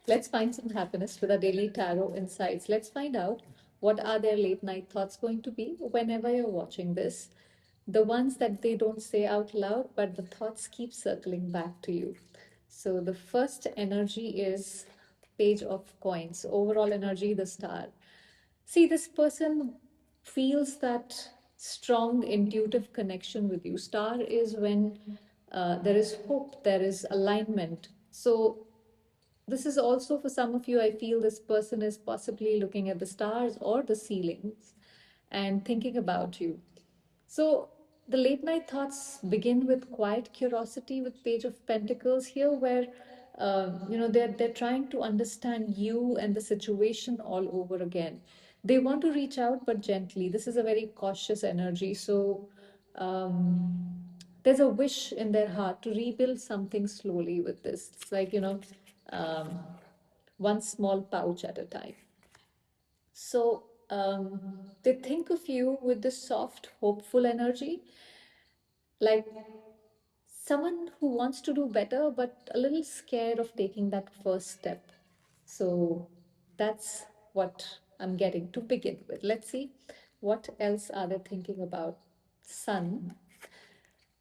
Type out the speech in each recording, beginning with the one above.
Let's find some happiness with our daily tarot insights. Let's find out what are their late night thoughts going to be whenever you're watching this. The ones that they don't say out loud, but the thoughts keep circling back to you. So the first energy is Page of Coins. Overall energy, the Star. See, this person feels that strong intuitive connection with you. Star is when there is hope, there is alignment. So this is also for some of you, I feel this person is possibly looking at the stars or the ceilings and thinking about you. So the late night thoughts begin with quiet curiosity with Page of Pentacles here, where they're trying to understand you and the situation all over again. They want to reach out, but gently. This is a very cautious energy. So um, there's a wish in their heart to rebuild something slowly with this. It's like, um, one small pouch at a time. So they think of you with this soft, hopeful energy, like someone who wants to do better, but a little scared of taking that first step. So that's what I'm getting to begin with. Let's see what else are they thinking about. Sun.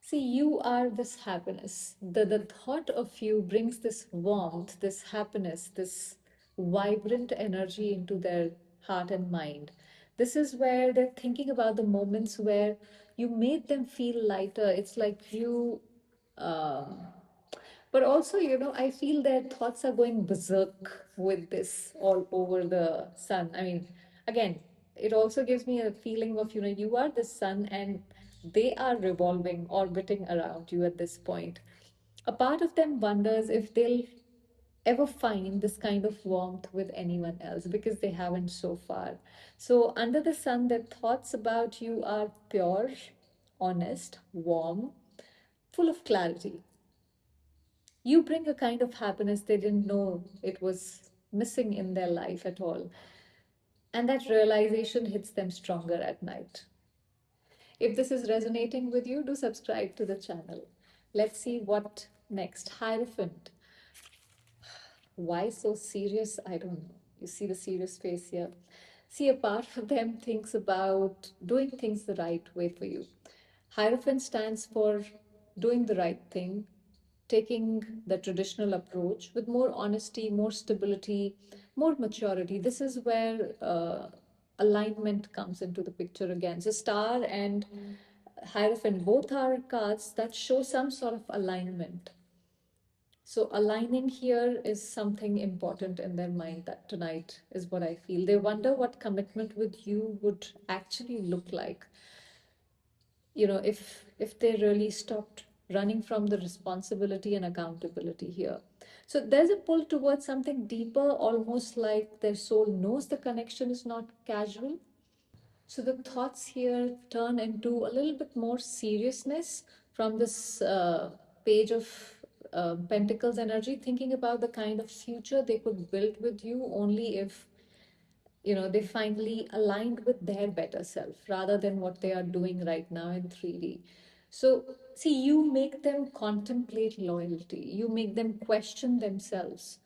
See, you are this happiness. The thought of you brings this warmth, this happiness, this vibrant energy into their heart and mind. This is where they're thinking about the moments where you made them feel lighter. It's like you um, but also, I feel their thoughts are going berserk with this all over the sun. I mean, again, it also gives me a feeling of, you are the sun and they are revolving, orbiting around you at this point. A part of them wonders if they'll ever find this kind of warmth with anyone else because they haven't so far. So, under the sun, their thoughts about you are pure, honest, warm, full of clarity. You bring a kind of happiness they didn't know it was missing in their life at all. And that realization hits them stronger at night. If this is resonating with you, do subscribe to the channel. Let's see what next. Hierophant. Why so serious? I don't know. You see the serious face here. See, a part of them thinks about doing things the right way for you. Hierophant stands for doing the right thing, taking the traditional approach with more honesty, more stability, more maturity. This is where alignment comes into the picture again. So, Star and Hierophant both are cards that show some sort of alignment. So aligning here is something important in their mind that tonight is what I feel. They wonder what commitment with you would actually look like. If they really stopped running from the responsibility and accountability here. So there's a pull towards something deeper, almost like their soul knows the connection is not casual. So the thoughts here turn into a little bit more seriousness from this Page of Pentacles energy, thinking about the kind of future they could build with you only if they finally aligned with their better self rather than what they are doing right now in 3D. So see, you make them contemplate loyalty, you make them question themselves,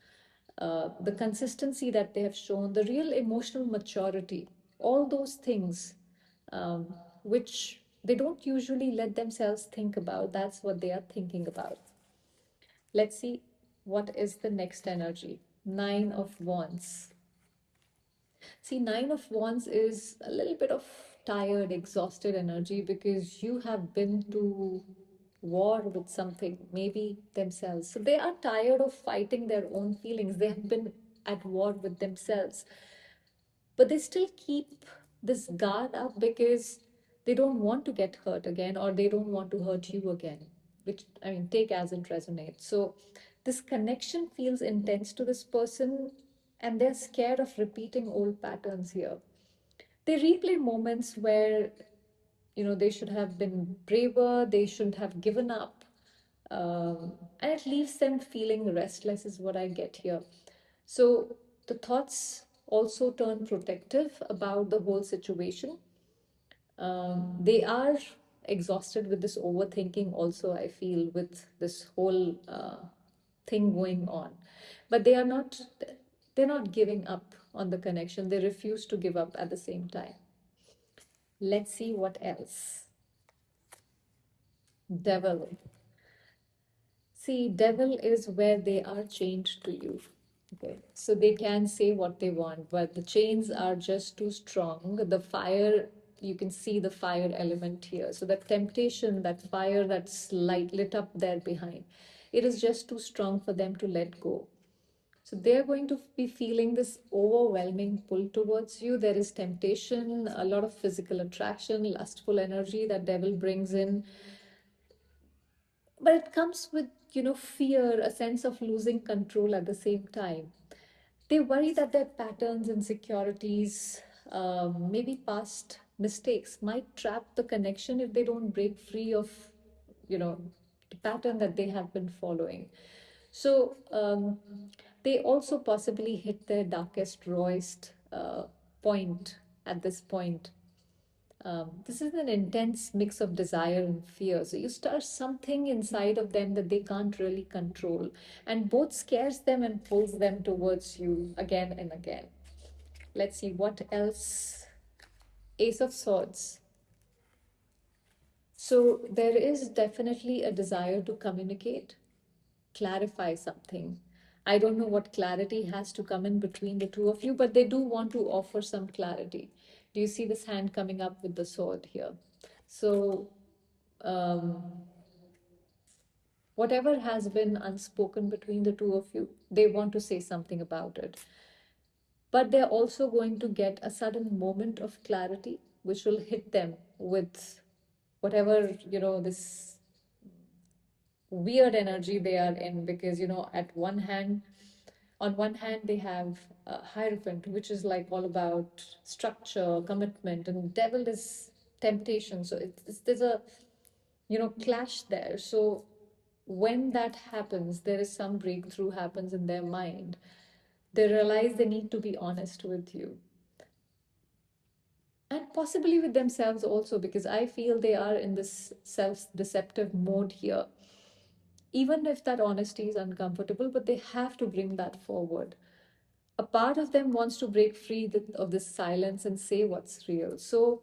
the consistency that they have shown, the real emotional maturity, all those things, which they don't usually let themselves think about. That's what they are thinking about. Let's see what is the next energy. Nine of Wands. See, Nine of Wands is a little bit of tired, exhausted energy because you have been to war with something, maybe themselves. So they are tired of fighting their own feelings. They have been at war with themselves. But they still keep this guard up because they don't want to get hurt again or they don't want to hurt you again, which, I mean, take as it resonates. So this connection feels intense to this person and they're scared of repeating old patterns here. They replay moments where, they should have been braver, they shouldn't have given up. And it leaves them feeling restless, is what I get here. So the thoughts also turn protective about the whole situation. They are exhausted with this overthinking, also, I feel, with this whole thing going on. But they're not giving up on the connection. They refuse to give up at the same time. Let's see what else. Devil. See, devil is where they are chained to you. Okay. So they can say what they want, but the chains are just too strong. The fire, you can see the fire element here. So that temptation, that fire that's lit up there behind, it is just too strong for them to let go. So they're going to be feeling this overwhelming pull towards you. There is temptation, a lot of physical attraction, lustful energy that devil brings in, but it comes with, fear, a sense of losing control at the same time. They worry that their patterns, insecurities, maybe past mistakes might trap the connection if they don't break free of, the pattern that they have been following. So they also possibly hit their darkest, rawest point at this point. This is an intense mix of desire and fear. So you start something inside of them that they can't really control, and both scares them and pulls them towards you again and again. Let's see what else. Ace of Swords. So there is definitely a desire to communicate, clarify something. I don't know what clarity has to come in between the two of you, but they do want to offer some clarity. Do you see this hand coming up with the sword here? So, um, whatever has been unspoken between the two of you, they want to say something about it. But they're also going to get a sudden moment of clarity, which will hit them with whatever, this weird energy they are in, because on one hand they have Hierophant, which is like all about structure, commitment, and devil is temptation. So there's a clash there. So when that happens, there is some breakthrough happens in their mind. They realize they need to be honest with you, and possibly with themselves also, because I feel they are in this self deceptive mode here. Even if that honesty is uncomfortable, but they have to bring that forward. A part of them wants to break free of this silence and say what's real. So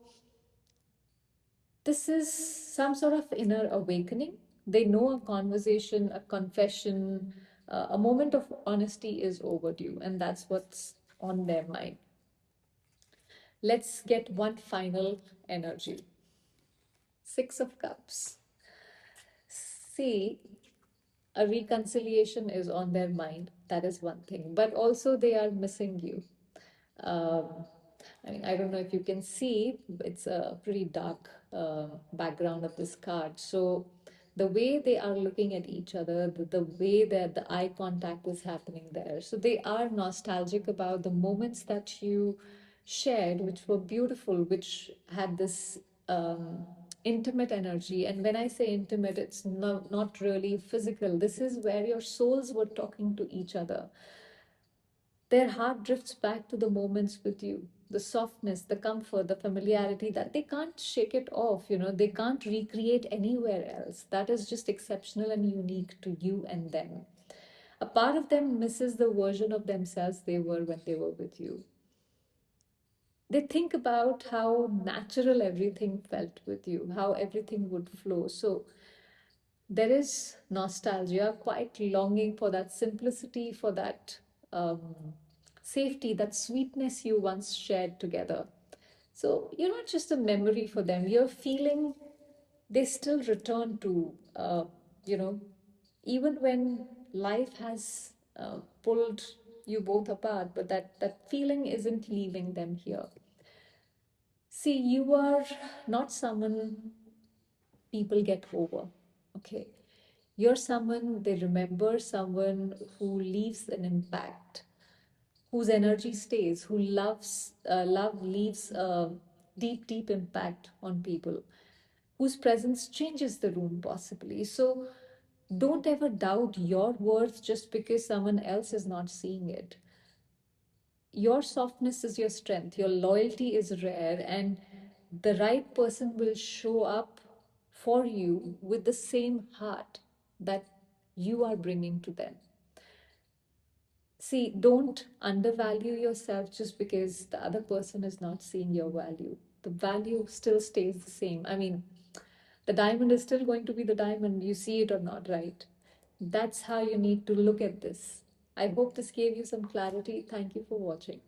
this is some sort of inner awakening. They know a conversation, a confession, a moment of honesty is overdue, and that's what's on their mind. Let's get one final energy. Six of Cups. See, a reconciliation is on their mind. That is one thing. But also, they are missing you. Um, I mean, I don't know if you can see, it's a pretty dark background of this card. So, the way they are looking at each other, the way that the eye contact is happening there. So, they are nostalgic about the moments that you shared, which were beautiful, which had this intimate energy. And when I say intimate, it's not really physical. This is where your souls were talking to each other. Their heart drifts back to the moments with you, the softness, the comfort, the familiarity that they can't shake it off. They can't recreate anywhere else. That is just exceptional and unique to you and them. A part of them misses the version of themselves they were when they were with you. They think about how natural everything felt with you, how everything would flow. So there is nostalgia, quite longing for that simplicity, for that um, safety, that sweetness you once shared together. So you're not just a memory for them, you're feeling they still return to, even when life has pulled you both apart, but that feeling isn't leaving them here. See, you are not someone people get over. Okay. You're someone they remember, someone who leaves an impact, whose energy stays, who love leaves a deep, deep impact on people, whose presence changes the room possibly. So don't ever doubt your worth just because someone else is not seeing it. Your softness is your strength, your loyalty is rare, and the right person will show up for you with the same heart that you are bringing to them. See, don't undervalue yourself just because the other person is not seeing your value. The value still stays the same. I mean, the diamond is still going to be the diamond, you see it or not, right? That's how you need to look at this. I hope this gave you some clarity. Thank you for watching.